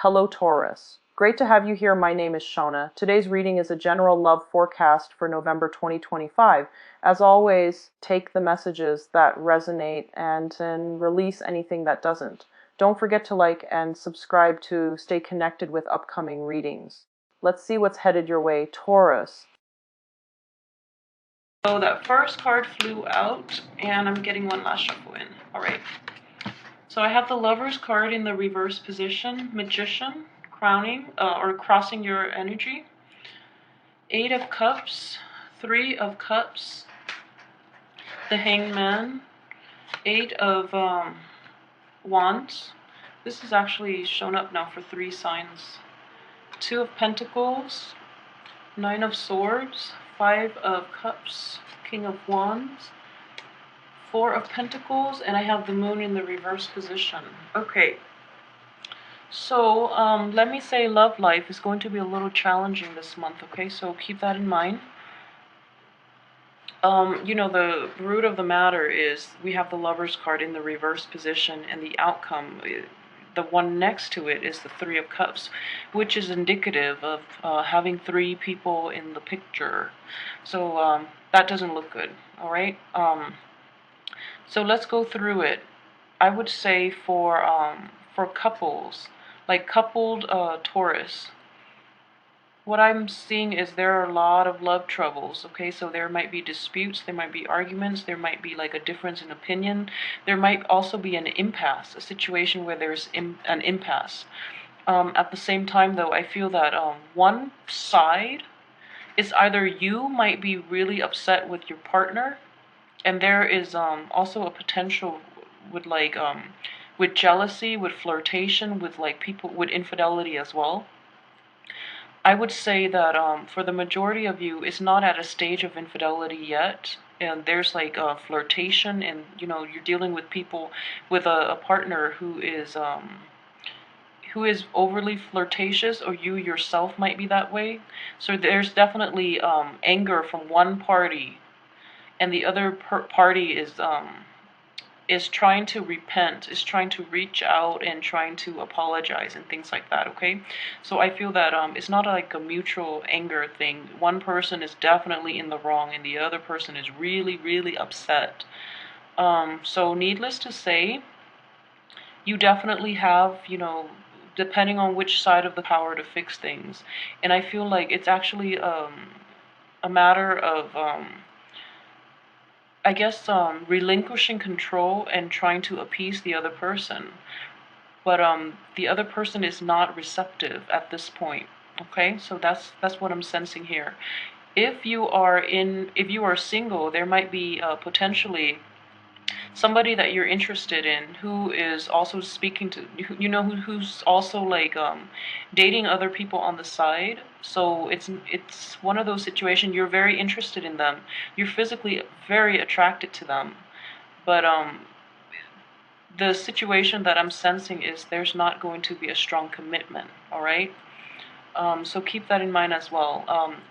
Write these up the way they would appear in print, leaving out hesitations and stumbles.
Hello, Taurus. Great to have you here. My name is Shona. Today's reading is a general love forecast for November 2025. As always, take the messages that resonate and release anything that doesn't. Don't forget to like and subscribe to stay connected with upcoming readings. Let's see what's headed your way, Taurus. So that first card flew out, and I'm getting one last shuffle in. All right. So I have the Lover's card in the reverse position, Magician, crowning or crossing your energy. 8 of Cups, 3 of Cups, the Hangman, 8 of Wands. This is actually shown up now for 3 signs. 2 of Pentacles, 9 of Swords, 5 of Cups, King of Wands, 4 of Pentacles, and I have the Moon in the reverse position. Okay. So, let me say love life is going to be a little challenging this month, okay? So keep that in mind. The root of the matter is we have the Lover's card in the reverse position, and the outcome, the one next to it, is the 3 of Cups, which is indicative of having 3 people in the picture. So that doesn't look good, all right? So let's go through it. I would say for couples, like coupled Taurus, what I'm seeing is there are a lot of love troubles, okay? So there might be disputes, there might be arguments, there might be like a difference in opinion. There might also be an impasse, a situation where there's an impasse. At the same time, though, I feel that one side is either you might be really upset with your partner, and there is also a potential with with jealousy, with flirtation, with like people, with infidelity as well. I would say that for the majority of you, it's not at a stage of infidelity yet, and there's like flirtation, and you're dealing with people, with a partner who is overly flirtatious, or you yourself might be that way. So there's definitely anger from one party, and the other party is trying to repent, is trying to reach out and trying to apologize and things like that, okay? So I feel that it's not like a mutual anger thing. One person is definitely in the wrong and the other person is really, really upset. So needless to say, you definitely have, depending on which side of the power to fix things. And I feel like it's actually a matter of I guess relinquishing control and trying to appease the other person. But the other person is not receptive at this point. Okay, so that's what I'm sensing here. If you are single, there might be potentially somebody that you're interested in who is also speaking to, who's also like dating other people on the side. So it's one of those situations, you're very interested in them, you're physically very attracted to them, but the situation that I'm sensing is there's not going to be a strong commitment, all right? So keep that in mind as well.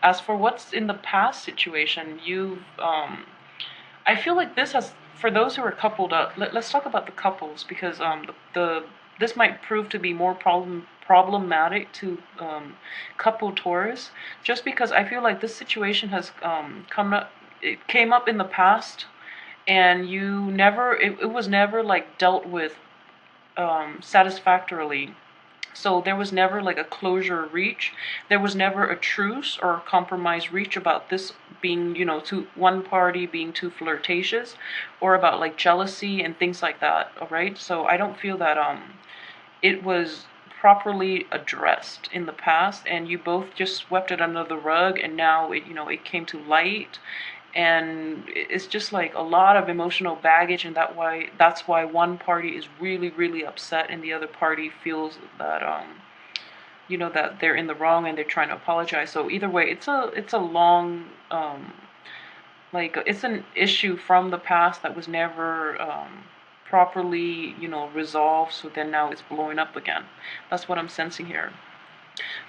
As for what's in the past situation, I feel like this has, for those who are coupled up, let's talk about the couples, because this might prove to be more problematic to couple Taurus, just because I feel like this situation has it came up in the past, and it was never like dealt with satisfactorily. So there was never like a closure reach. There was never a truce or a compromise reach about this being, to one party being too flirtatious, or about like jealousy and things like that. All right. So I don't feel that it was properly addressed in the past, and you both just swept it under the rug, and now it came to light. And it's just like a lot of emotional baggage, and that's why one party is really, really upset, and the other party feels that that they're in the wrong and they're trying to apologize. So either way, it's a long it's an issue from the past that was never properly resolved. So then now it's blowing up again. That's what I'm sensing here.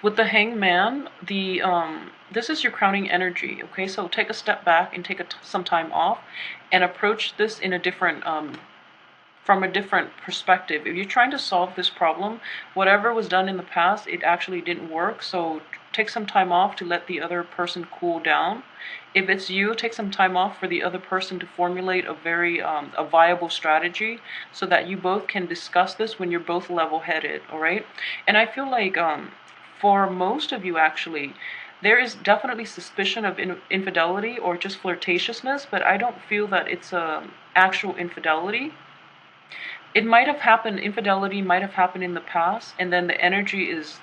With the Hangman, this is your crowning energy, okay? So take a step back and take some time off and approach this in a different from a different perspective. If you're trying to solve this problem, whatever was done in the past, it actually didn't work. So take some time off to let the other person cool down. If it's you, take some time off for the other person to formulate a viable strategy so that you both can discuss this when you're both level-headed, all right? And I feel like for most of you actually, there is definitely suspicion of infidelity or just flirtatiousness, but I don't feel that it's actual infidelity. It might have happened, infidelity might have happened in the past, and then the energy is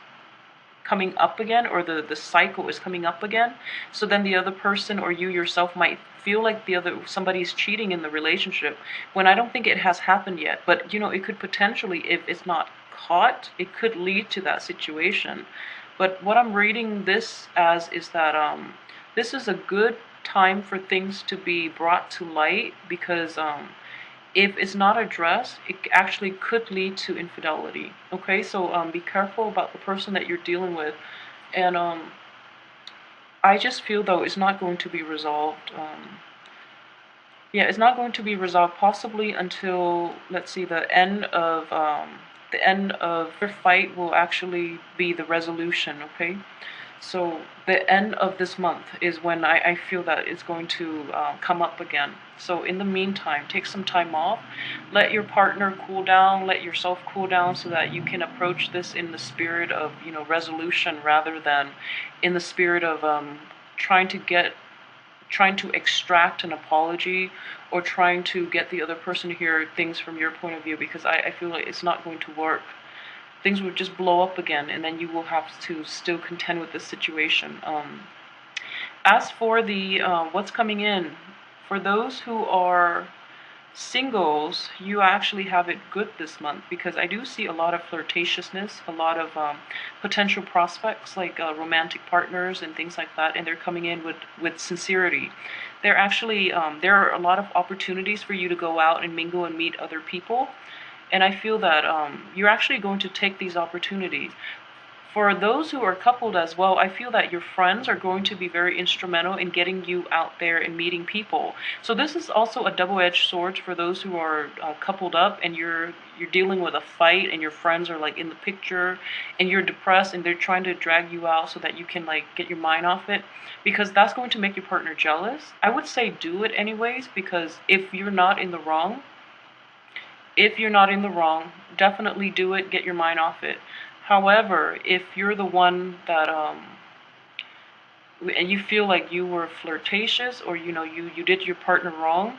coming up again, or the cycle is coming up again. So then the other person or you yourself might feel like somebody's cheating in the relationship, when I don't think it has happened yet. But it could potentially, if it's not caught, it could lead to that situation. But what I'm reading this as is that this is a good time for things to be brought to light, because if it's not addressed, it actually could lead to infidelity. Okay, so be careful about the person that you're dealing with. And I just feel though it's not going to be resolved. Yeah, it's not going to be resolved possibly until, let's see, the end of your fight will actually be the resolution. Okay, so the end of this month is when I feel that it's going to come up again. So in the meantime, take some time off, let your partner cool down, let yourself cool down, so that you can approach this in the spirit of resolution, rather than in the spirit of trying to extract an apology, or trying to get the other person to hear things from your point of view, because I feel like it's not going to work. Things would just blow up again, and then you will have to still contend with the situation. As for the what's coming in, for those who are singles, you actually have it good this month, because I do see a lot of flirtatiousness, a lot of potential prospects, like romantic partners and things like that, and they're coming in with sincerity. They're actually there are a lot of opportunities for you to go out and mingle and meet other people, and I feel that you're actually going to take these opportunities. For those who are coupled as well, I feel that your friends are going to be very instrumental in getting you out there and meeting people. So this is also a double-edged sword for those who are coupled up, and you're dealing with a fight, and your friends are like in the picture, and you're depressed, and they're trying to drag you out so that you can like get your mind off it, because that's going to make your partner jealous. I would say do it anyways, because if you're not in the wrong, definitely do it, get your mind off it. However, if you're the one that and you feel like you were flirtatious, or you did your partner wrong,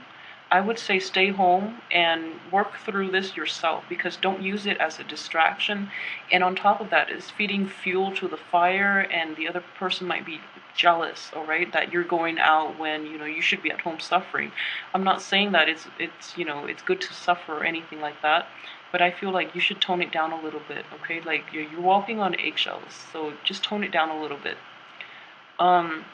I would say stay home and work through this yourself, because don't use it as a distraction. And on top of that, is feeding fuel to the fire, and the other person might be jealous, all right, that you're going out when you should be at home suffering. I'm not saying that it's good to suffer or anything like that, but I feel like you should tone it down a little bit. Okay, like you're walking on eggshells, so just tone it down a little bit. um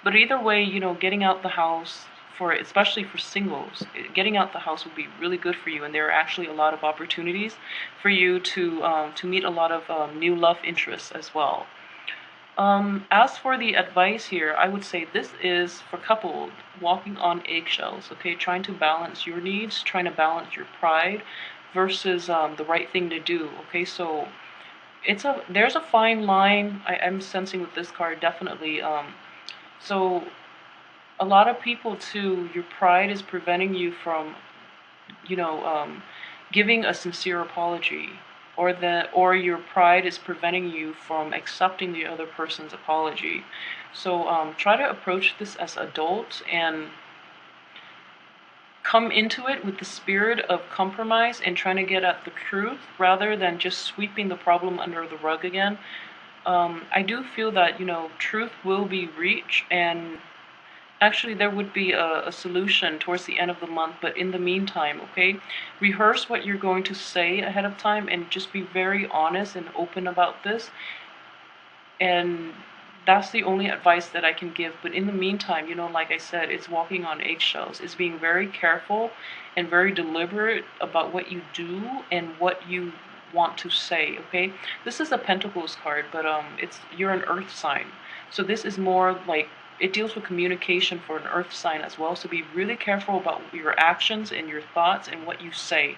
but either way, getting out the house, especially for singles, getting out the house would be really good for you, and there are actually a lot of opportunities for you to meet a lot of new love interests as well. As for the advice here, I would say this is for couple walking on eggshells, okay? Trying to balance your needs, trying to balance your pride versus the right thing to do, okay? So there's a fine line I'm sensing with this card, definitely. So a lot of people too, your pride is preventing you from, you know, um, giving a sincere apology, or your pride is preventing you from accepting the other person's apology. So try to approach this as adults, and come into it with the spirit of compromise and trying to get at the truth, rather than just sweeping the problem under the rug again. I do feel that truth will be reached, and actually, there would be a solution towards the end of the month, but in the meantime, okay, rehearse what you're going to say ahead of time, and just be very honest and open about this. And that's the only advice that I can give. But in the meantime, like I said, it's walking on eggshells. It's being very careful and very deliberate about what you do and what you want to say, okay? This is a Pentacles card, but you're an earth sign. So this is more like, it deals with communication for an earth sign as well. So be really careful about your actions and your thoughts and what you say.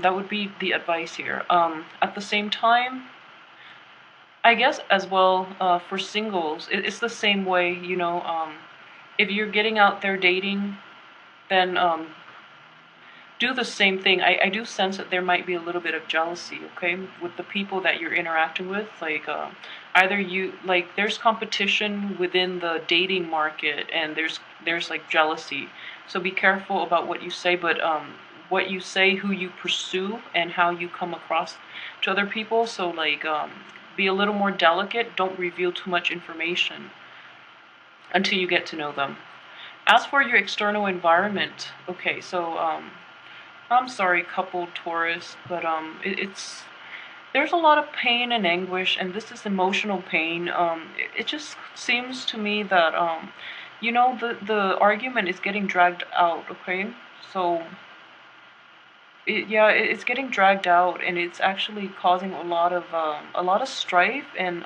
That would be the advice here. At the same time, I guess as well, for singles, it's the same way, if you're getting out there dating, then do the same thing. I do sense that there might be a little bit of jealousy, okay, with the people that you're interacting with. Like, either there's competition within the dating market, and there's like jealousy. So be careful about what you say, but what you say, who you pursue, and how you come across to other people. So like, be a little more delicate. Don't reveal too much information until you get to know them. As for your external environment, okay, so I'm sorry, couple Taurus, but it's there's a lot of pain and anguish, and this is emotional pain. It just seems to me that the argument is getting dragged out. Okay, so it's getting dragged out, and it's actually causing a lot of strife, and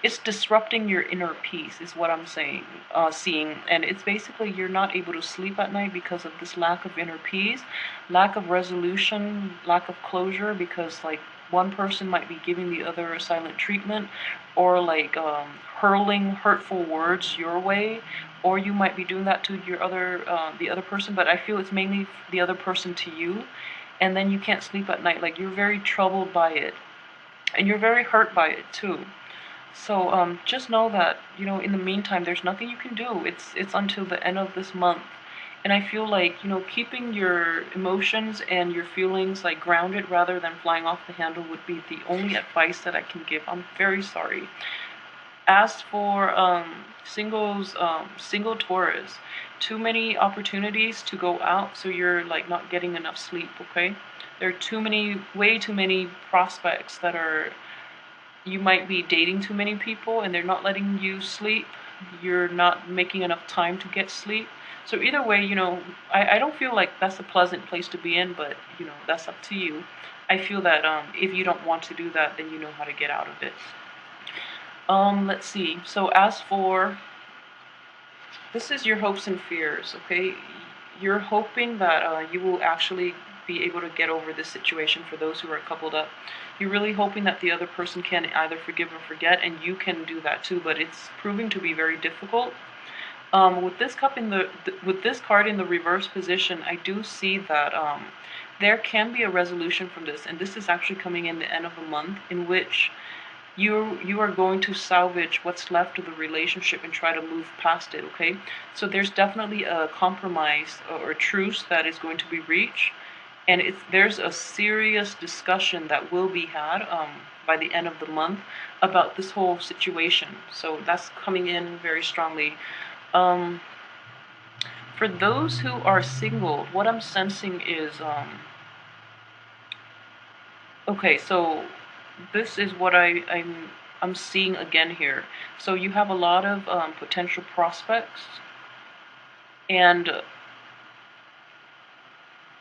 it's disrupting your inner peace, is what I'm saying, seeing. And it's basically you're not able to sleep at night because of this lack of inner peace, lack of resolution, lack of closure, because like one person might be giving the other a silent treatment, or like hurling hurtful words your way, or you might be doing that to the other person. But I feel it's mainly the other person to you, and then you can't sleep at night. Like, you're very troubled by it, and you're very hurt by it too. So just know that, in the meantime, there's nothing you can do. It's until the end of this month. And I feel like, keeping your emotions and your feelings like grounded rather than flying off the handle would be the only advice that I can give. I'm very sorry. As for single Taurus, too many opportunities to go out, so you're like not getting enough sleep. Okay, there are way too many prospects that are. You might be dating too many people, and they're not letting you sleep. You're not making enough time to get sleep. So either way, I don't feel like that's a pleasant place to be in, but that's up to you. I feel that if you don't want to do that, then you know how to get out of it. Let's see. So as for this is your hopes and fears, okay? You're hoping that you will actually be able to get over this situation for those who are coupled up. You're really hoping that the other person can either forgive or forget, and you can do that too, but it's proving to be very difficult. With this with this card in the reverse position, I do see that there can be a resolution from this, and this is actually coming in the end of the month, in which you are going to salvage what's left of the relationship and try to move past it. Okay, so there's definitely a compromise or a truce that is going to be reached, and there's a serious discussion that will be had by the end of the month about this whole situation. So that's coming in very strongly. For those who are single, what I'm sensing is okay, so this is what I'm seeing again here. So you have a lot of potential prospects, and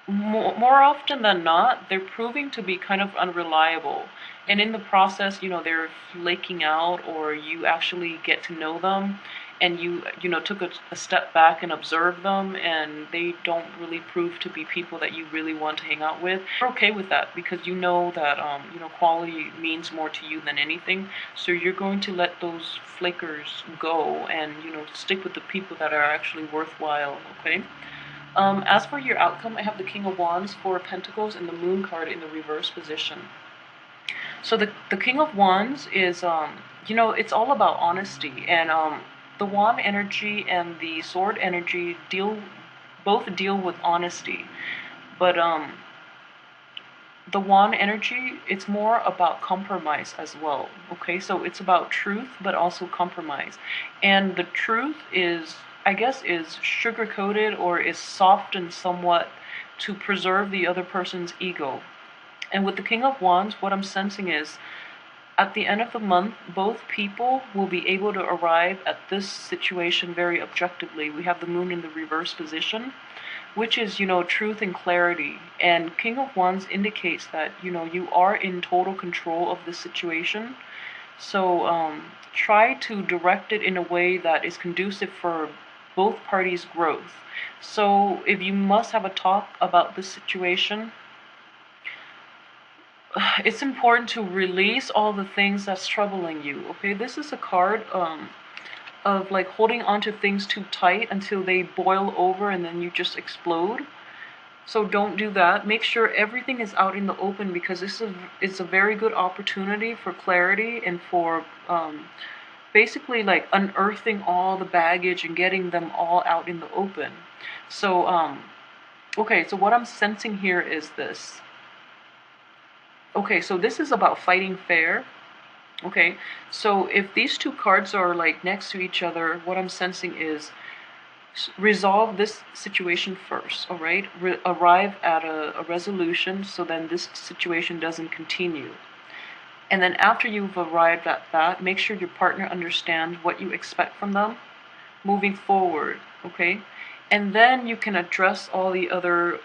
more often than not, they're proving to be kind of unreliable. And in the process, they're flaking out, or you actually get to know them, and you took a step back and observe them, and they don't really prove to be people that you really want to hang out with. You're okay with that because you know that quality means more to you than anything. So you're going to let those flakers go, and stick with the people that are actually worthwhile. Okay. As for your outcome, I have the King of Wands, Four of Pentacles, and the Moon card in the reverse position. So the King of Wands is, it's all about honesty, and the Wand energy and the Sword energy both deal with honesty, but the Wand energy, it's more about compromise as well. Okay, so it's about truth, but also compromise, and the truth is, I guess, is sugar-coated or is softened somewhat to preserve the other person's ego. And with the King of Wands, what I'm sensing is, at the end of the month, both people will be able to arrive at this situation very objectively. We have the Moon in the reverse position, which is, truth and clarity. And King of Wands indicates that, you are in total control of the situation. So try to direct it in a way that is conducive for both parties' growth. So if you must have a talk about this situation, it's important to release all the things that's troubling you. Okay, this is a card of like holding on to things too tight until they boil over and then you just explode. So don't do that. Make sure everything is out in the open, because it's a very good opportunity for clarity and for basically like unearthing all the baggage and getting them all out in the open. So okay, so what I'm sensing here is this. Okay, so this is about fighting fair. Okay, so if these two cards are like next to each other, what I'm sensing is resolve this situation first, all right? Arrive at a resolution so then this situation doesn't continue. And then after you've arrived at that, make sure your partner understands what you expect from them moving forward, okay? And then you can address all the other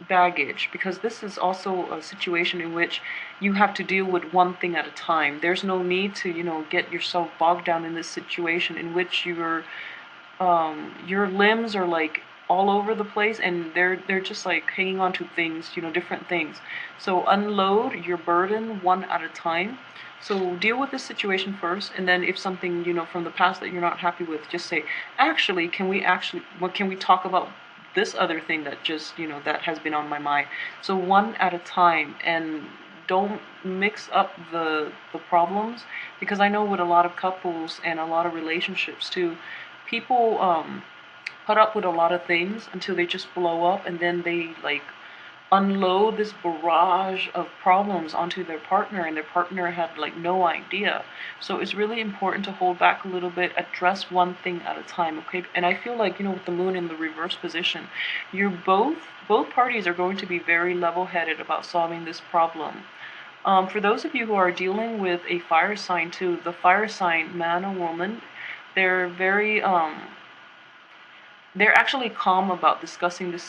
baggage, because this is also a situation in which you have to deal with one thing at a time. There's no need to, get yourself bogged down in this situation in which your limbs are like all over the place and they're just like hanging on to things, different things. So unload your burden one at a time. So deal with this situation first, and then if something, from the past that you're not happy with, just say, actually, what can we talk about this other thing that just, that has been on my mind. So one at a time, and don't mix up the problems, because I know with a lot of couples and a lot of relationships too, people put up with a lot of things until they just blow up, and then they like unload this barrage of problems onto their partner, and their partner had like no idea. So it's really important to hold back a little bit, address one thing at a time, okay? And I feel like, with the moon in the reverse position, you're both parties are going to be very level-headed about solving this problem. For those of you who are dealing with a fire sign too, the fire sign, man or woman, they're very they're actually calm about discussing this